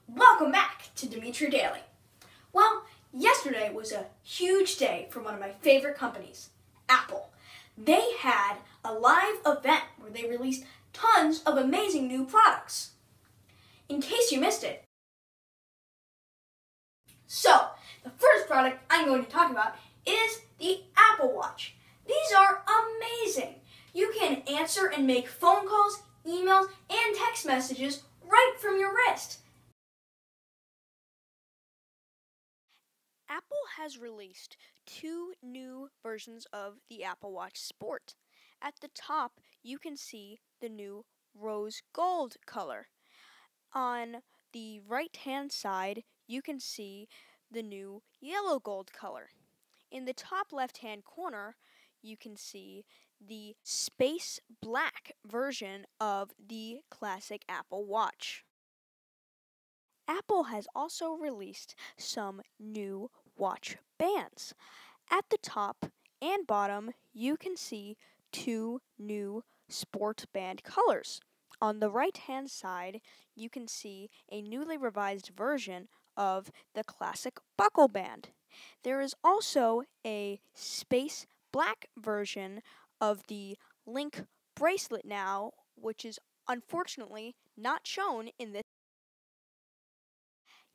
Welcome back to Dimitri Daily. Well, yesterday was a huge day for one of my favorite companies, Apple. They had a live event where they released tons of amazing new products. In case you missed it. So, the first product I'm going to talk about is the Apple Watch. These are amazing. You can answer and make phone calls, emails, and text messages right from your wrist. Apple has released two new versions of the Apple Watch Sport. At the top, you can see the new rose gold color. On the right-hand side, you can see the new yellow gold color. In the top left-hand corner, you can see the space black version of the classic Apple Watch. Apple has also released some new watch bands. At the top and bottom, you can see two new sport band colors. On the right-hand side, you can see a newly revised version of the classic buckle band. There is also a space black version of the Link bracelet now, which is unfortunately not shown in this.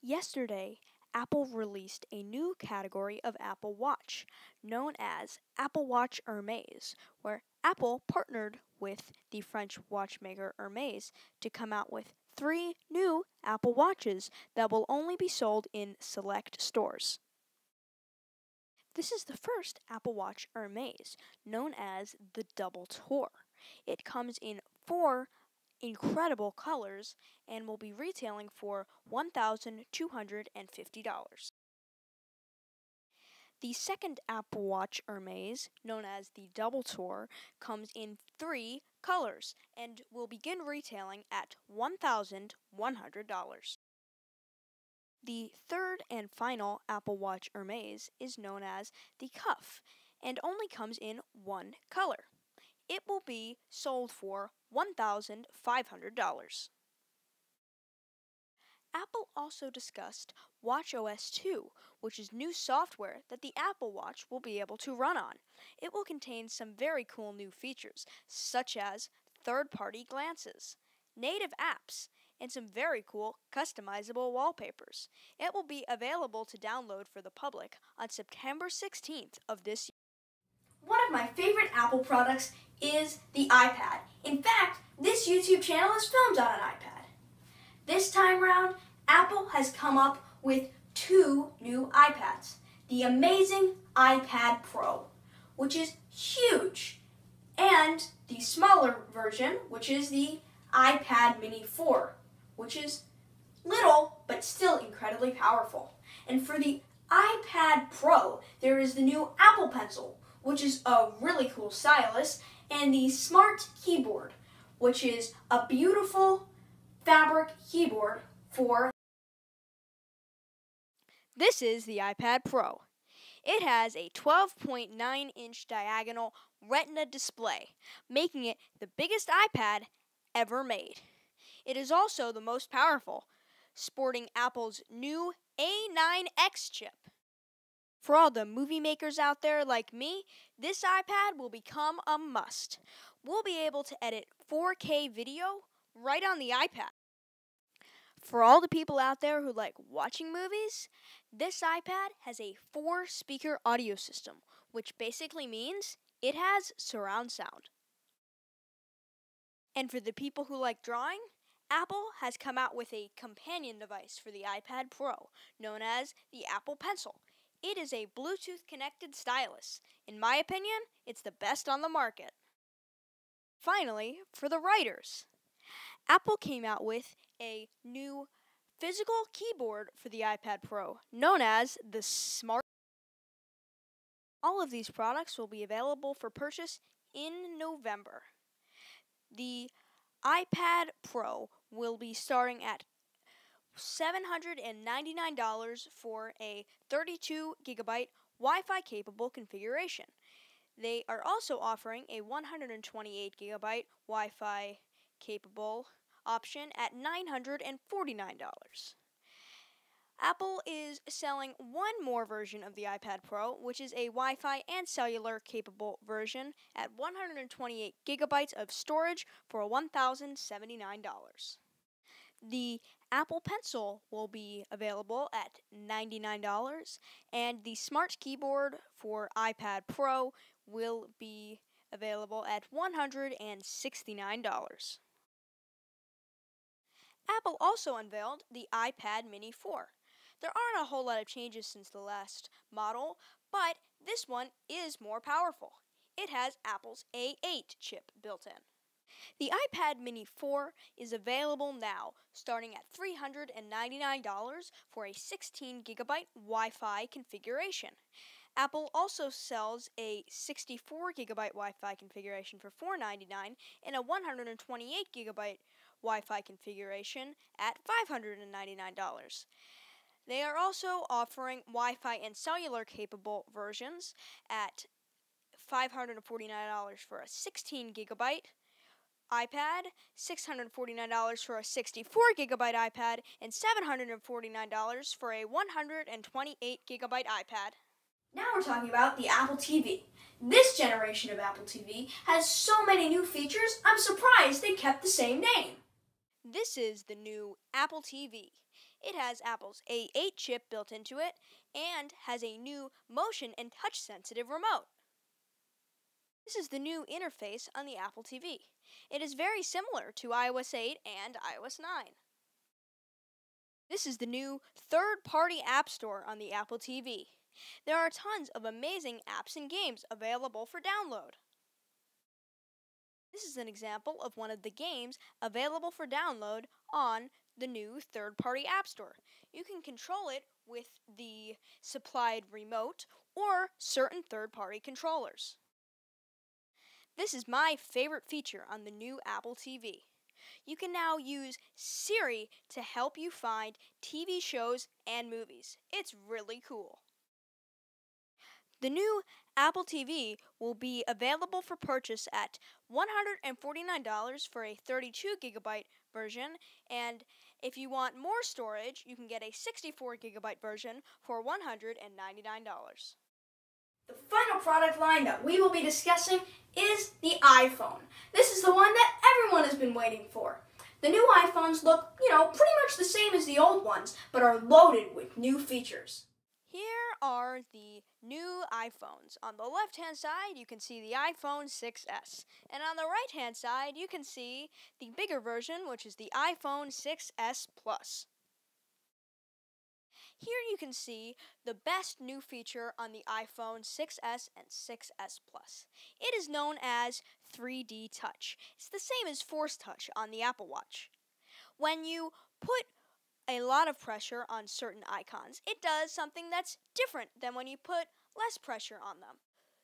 Yesterday, Apple released a new category of Apple Watch, known as Apple Watch Hermès, where Apple partnered with the French watchmaker Hermès to come out with 3 new Apple Watches that will only be sold in select stores. This is the first Apple Watch Hermès, known as the Double Tour. It comes in 4 incredible colors and will be retailing for $1,250. The second Apple Watch Hermès, known as the Double Tour, comes in 3 colors and will begin retailing at $1,100. The third and final Apple Watch Hermès is known as the Cuff and only comes in 1 color. It will be sold for $1,500. Apple also discussed watchOS 2, which is new software that the Apple Watch will be able to run on. It will contain some very cool new features, such as third-party glances, native apps, and some very cool customizable wallpapers. It will be available to download for the public on September 16th of this year. One of my favorite Apple products is the iPad. In fact, this YouTube channel is filmed on an iPad. This time round, Apple has come up with 2 new iPads. The amazing iPad Pro, which is huge, and the smaller version, which is the iPad Mini 4, which is little but still incredibly powerful. And for the iPad Pro, there is the new Apple Pencil, which is a really cool stylus, and the Smart Keyboard, which is a beautiful fabric keyboard for. This is the iPad Pro. It has a 12.9-inch diagonal Retina display, making it the biggest iPad ever made. It is also the most powerful, sporting Apple's new A9X chip. For all the movie makers out there like me, this iPad will become a must. We'll be able to edit 4K video right on the iPad. For all the people out there who like watching movies, this iPad has a 4-speaker audio system, which basically means it has surround sound. And for the people who like drawing, Apple has come out with a companion device for the iPad Pro, known as the Apple Pencil. It is a Bluetooth-connected stylus. In my opinion, it's the best on the market. Finally, for the writers, Apple came out with a new physical keyboard for the iPad Pro, known as the Smart. All of these products will be available for purchase in November. The iPad Pro will be starting at $799 for a 32GB Wi-Fi capable configuration. They are also offering a 128GB Wi-Fi capable option at $949. Apple is selling one more version of the iPad Pro, which is a Wi-Fi and cellular capable version at 128 gigabytes of storage for $1,079. The Apple Pencil will be available at $99, and the Smart Keyboard for iPad Pro will be available at $169. Apple also unveiled the iPad Mini 4. There aren't a whole lot of changes since the last model, but this one is more powerful. It has Apple's A8 chip built in. The iPad Mini 4 is available now, starting at $399 for a 16 gigabyte Wi-Fi configuration. Apple also sells a 64 gigabyte Wi-Fi configuration for $499 and a 128 gigabyte Wi-Fi configuration at $599. They are also offering Wi-Fi and cellular capable versions at $549 for a 16 gigabyte iPad, $649 for a 64 gigabyte iPad, and $749 for a 128 gigabyte iPad. Now we're talking about the Apple TV. This generation of Apple TV has so many new features, I'm surprised they kept the same name. This is the new Apple TV. It has Apple's A8 chip built into it and has a new motion and touch-sensitive remote. This is the new interface on the Apple TV. It is very similar to iOS 8 and iOS 9. This is the new third-party App Store on the Apple TV. There are tons of amazing apps and games available for download. This is an example of one of the games available for download on the new third-party App Store. You can control it with the supplied remote or certain third-party controllers. This is my favorite feature on the new Apple TV. You can now use Siri to help you find TV shows and movies. It's really cool. The new Apple TV will be available for purchase at $149 for a 32 gigabyte version, and if you want more storage, you can get a 64 gigabyte version for $199. The final product line that we will be discussing is the iPhone. This is the one that everyone has been waiting for. The new iPhones look, pretty much the same as the old ones, but are loaded with new features. Here are the new iPhones. On the left-hand side, you can see the iPhone 6s. And on the right-hand side, you can see the bigger version, which is the iPhone 6s Plus. Here you can see the best new feature on the iPhone 6s and 6s Plus. It is known as 3D Touch. It's the same as Force Touch on the Apple Watch. When you put a lot of pressure on certain icons, it does something that's different than when you put less pressure on them.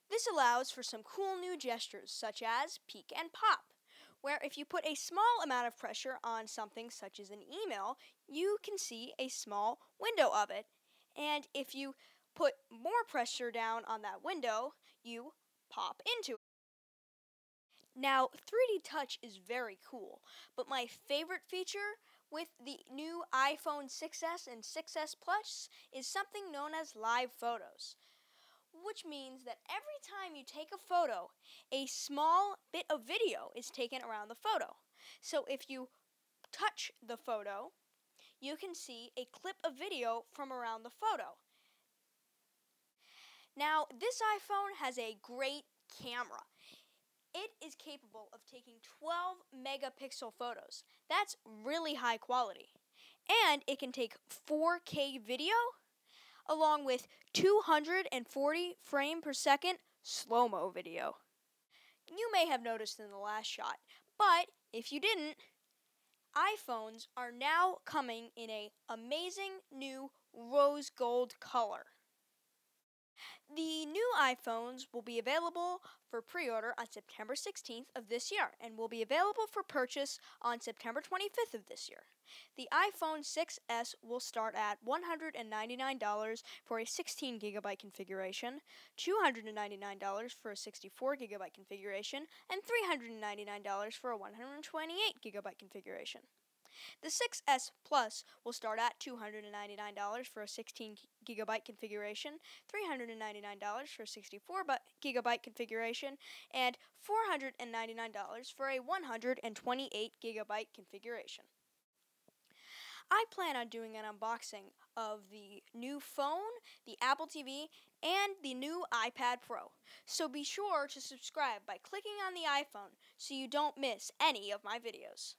This allows for some cool new gestures such as peek and pop, where if you put a small amount of pressure on something such as an email, you can see a small window of it. And if you put more pressure down on that window, you pop into it. Now, 3D Touch is very cool, but my favorite feature with the new iPhone 6s and 6s Plus is something known as live photos, which means that every time you take a photo, a small bit of video is taken around the photo. So if you touch the photo, you can see a clip of video from around the photo. Now, this iPhone has a great camera. It is capable of taking 12 megapixel photos. That's really high quality. And it can take 4K video along with 240 frame per second slow-mo video. You may have noticed in the last shot, but if you didn't, iPhones are now coming in an amazing new rose gold color. The new iPhones will be available for pre-order on September 16th of this year and will be available for purchase on September 25th of this year. The iPhone 6s will start at $199 for a 16 gigabyte configuration, $299 for a 64 gigabyte configuration, and $399 for a 128 gigabyte configuration. The 6S Plus will start at $299 for a 16GB configuration, $399 for a 64GB configuration, and $499 for a 128GB configuration. I plan on doing an unboxing of the new phone, the Apple TV, and the new iPad Pro. So be sure to subscribe by clicking on the iPhone so you don't miss any of my videos.